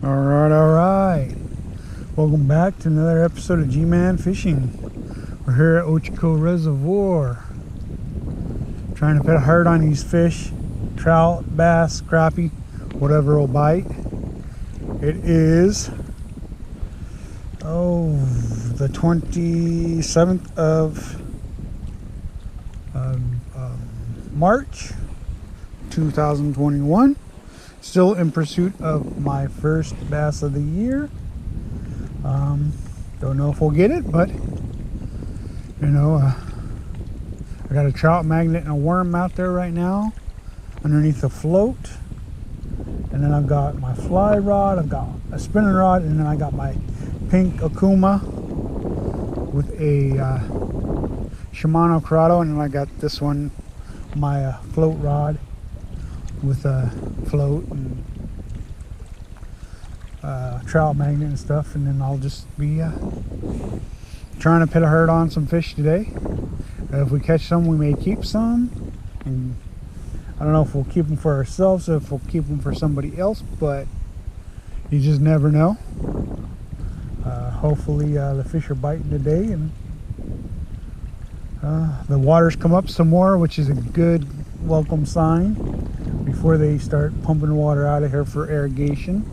Alright. Welcome back to another episode of G-Man Fishing. We're here at Ochoco Reservoir. Trying to put a hard on these fish. Trout, bass, crappie, whatever will bite. It is the 27th of March 2021. Still in pursuit of my first bass of the year. Don't know if we'll get it, but you know, I got a trout magnet and a worm out there right now underneath the float, and then I've got my fly rod, I've got a spinning rod, and then I got my pink Okuma with a Shimano Corrado, and then I got this one, my float rod with a float and trout magnet and stuff. And then I'll just be trying to put a herd on some fish today. If we catch some, we may keep some, and I don't know if we'll keep them for ourselves or if we'll keep them for somebody else, but you just never know. Hopefully the fish are biting today, and the water's come up some more, which is a good welcome sign before they start pumping water out of here for irrigation.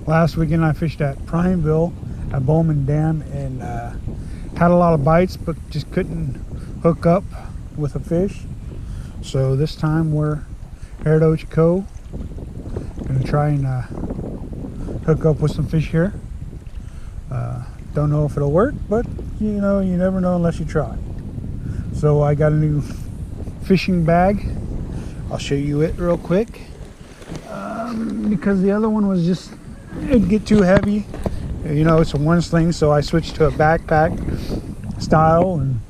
Last weekend I fished at Primeville at Bowman Dam and had a lot of bites, but just couldn't hook up with a fish. So this time we're here at Ochoco, gonna try and hook up with some fish here. Don't know if it'll work, but you know, you never know unless you try. So I got a new fishing bag. I'll show you it real quick, because the other one was just, it'd get too heavy. You know, it's a one sling, so I switched to a backpack style, and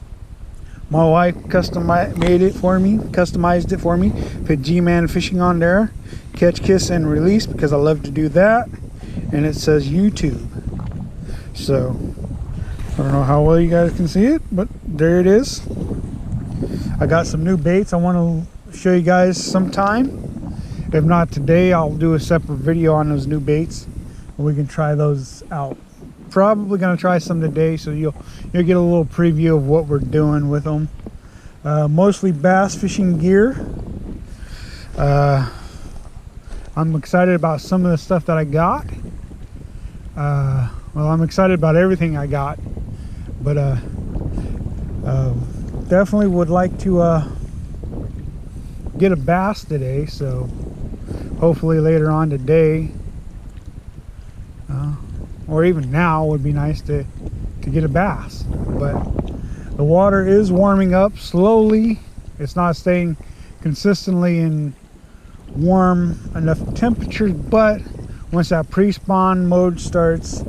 my wife customized it for me. Put G-Man Fishing on there, catch, kiss, and release, because I love to do that. And it says YouTube. So I don't know how well you guys can see it, but there it is. I got some new baits I want to show you guys sometime. If not today, I'll do a separate video on those new baits, and we can try those out. Probably gonna try some today, so you'll get a little preview of what we're doing with them. Mostly bass fishing gear. I'm excited about some of the stuff that I got. Well, I'm excited about everything I got, but definitely would like to get a bass today, so hopefully later on today, or even now, would be nice to get a bass. But the water is warming up slowly. It's not staying consistently in warm enough temperatures, but once that pre-spawn mode starts,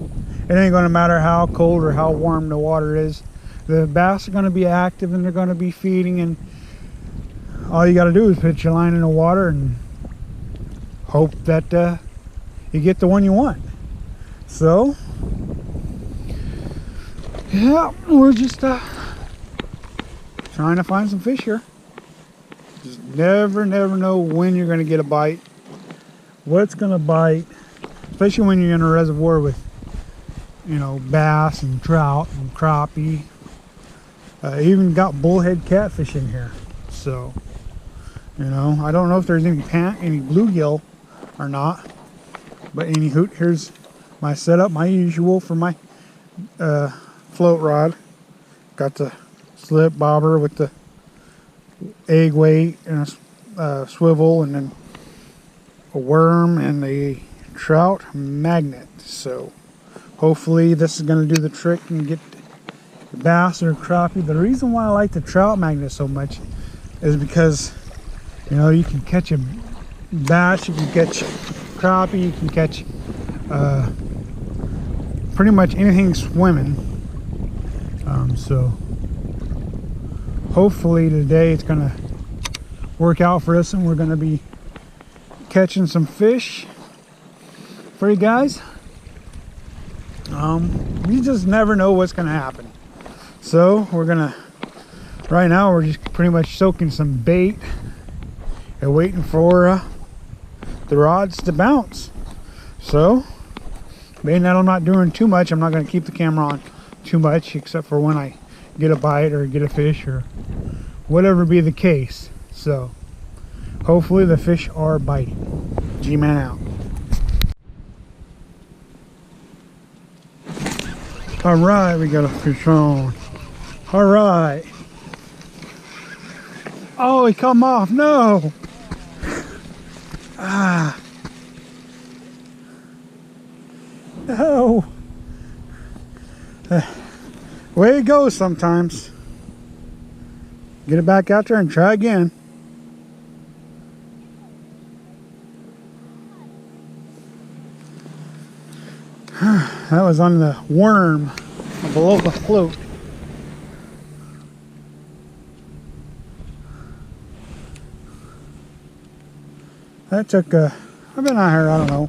it ain't going to matter how cold or how warm the water is. The bass are going to be active and they're going to be feeding, and all you got to do is put your line in the water and hope that you get the one you want. So yeah, we're just trying to find some fish here. Just never know when you're going to get a bite, what's going to bite, especially when you're in a reservoir with, you know, bass and trout and crappie. Even got bullhead catfish in here. So, you know, I don't know if there's any bluegill or not, but anywho, here's my setup, my usual for my float rod. Got the slip bobber with the egg weight and a swivel, and then a worm and a trout magnet. So hopefully this is going to do the trick and get the bass or crappie. The reason why I like the trout magnet so much is because, you know, you can catch a bass, you can catch crappie, you can catch pretty much anything swimming. So hopefully today it's gonna work out for us, and we're gonna be catching some fish for you guys. You just never know what's gonna happen. So we're gonna, right now we're just pretty much soaking some bait and waiting for the rods to bounce. So, being that I'm not doing too much, I'm not going to keep the camera on too much, except for when I get a bite or get a fish or whatever be the case. So, hopefully the fish are biting. G-Man out. All right, we got a fish on. All right. Oh, he come off. No. Ah. No. Way it goes sometimes. Get it back out there and try again. That was on the worm below the float. That took I've been out here, I don't know.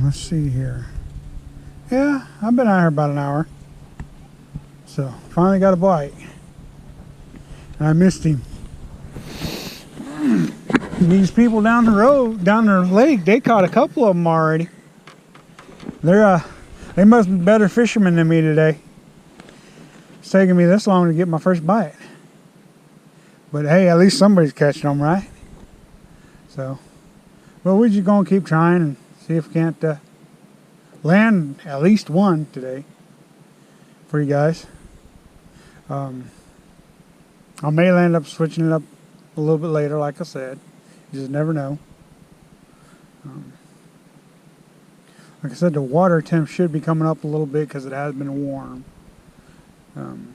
Let's see here. Yeah, I've been out here about an hour. So, finally got a bite. And I missed him. These people down the road, down the lake, they caught a couple of them already. They must be better fishermen than me today. It's taking me this long to get my first bite. But hey, at least somebody's catching them, right? So, well, we're just gonna keep trying and see if we can't land at least one today for you guys. I may end up switching it up a little bit later, like I said. You just never know. Like I said, the water temp should be coming up a little bit because it has been warm. I'm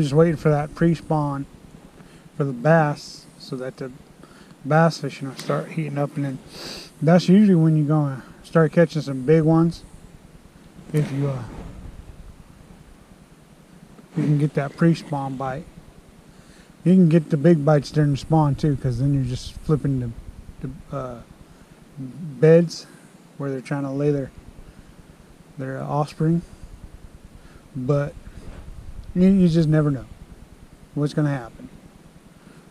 just waiting for that pre-spawn for the bass so that the bass fishing will start heating up, and then that's usually when you're gonna start catching some big ones. If you can get that pre-spawn bite. You can get the big bites during the spawn too, because then you're just flipping the beds where they're trying to lay their offspring. But you just never know what's going to happen.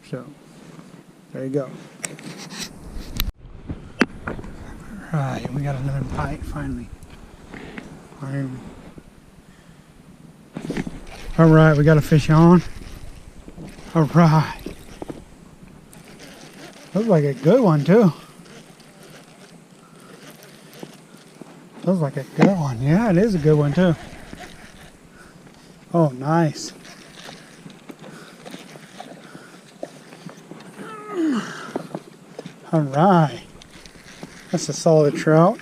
So, there you go. Alright, we got another bite finally. Alright, we got a fish on. Alright. Looks like a good one too. Looks like a good one. Yeah, it is a good one too. Oh, nice. Alright. That's a solid trout.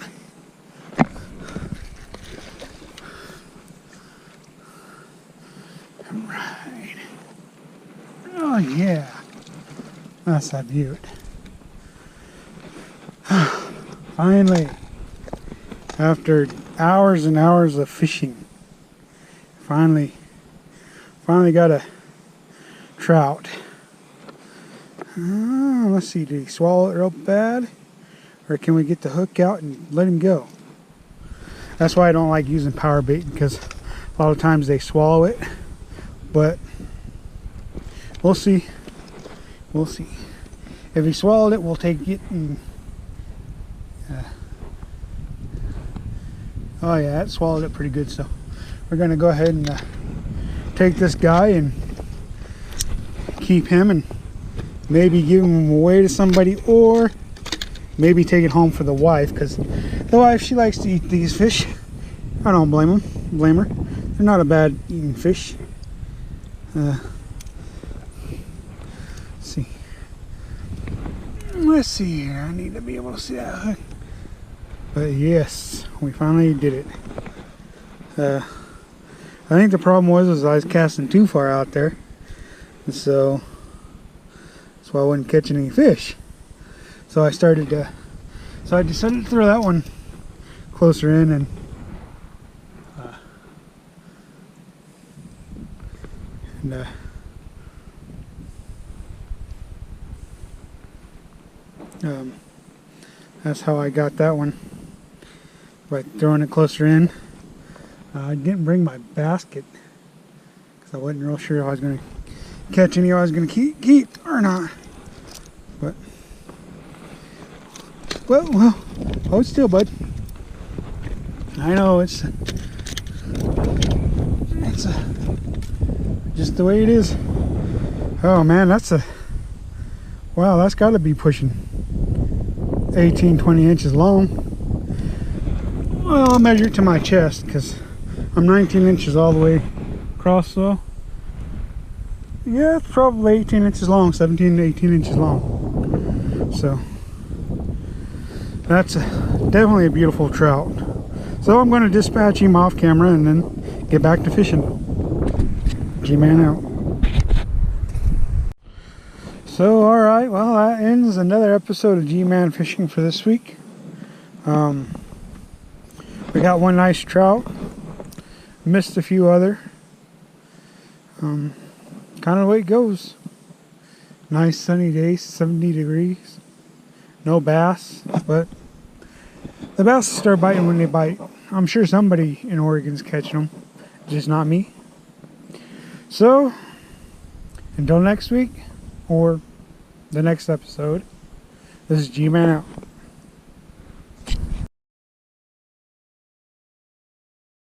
Alright. Oh yeah. That's a beaut. Finally, after hours and hours of fishing, finally got a trout. Let's see, did he swallow it real bad? Or can we get the hook out and let him go? That's why I don't like using power bait, because a lot of times they swallow it. But we'll see. We'll see. If he swallowed it, we'll take it and... oh yeah, it swallowed it pretty good, so we're going to go ahead and take this guy and keep him and maybe give him away to somebody, or maybe take it home for the wife, because the wife, she likes to eat these fish. I don't blame her. They're not a bad eating fish. Let's see here. I need to be able to see that hook. But yes, we finally did it. I think the problem was I was casting too far out there, and so that's why I wasn't catching any fish. So I decided to throw that one closer in, and that's how I got that one, by throwing it closer in. I didn't bring my basket because I wasn't real sure if I was going to catch any I was going to keep or not. Well, hold still, bud. I know it's just the way it is. Oh man, wow, that's got to be pushing 18-20 inches long. Well, I'll measure it to my chest because I'm 19 inches all the way across, so yeah, it's probably 18 inches long, 17 to 18 inches long. So that's definitely a beautiful trout. So I'm going to dispatch him off camera and then get back to fishing. G-Man out. So alright, well, that ends another episode of G-Man fishing for this week. We got one nice trout. Missed a few other. Kind of the way it goes. Nice sunny day, 70 degrees. No bass, but the bass start biting when they bite. I'm sure somebody in Oregon's catching them, just not me. So, until next week, or the next episode, this is G-Man out.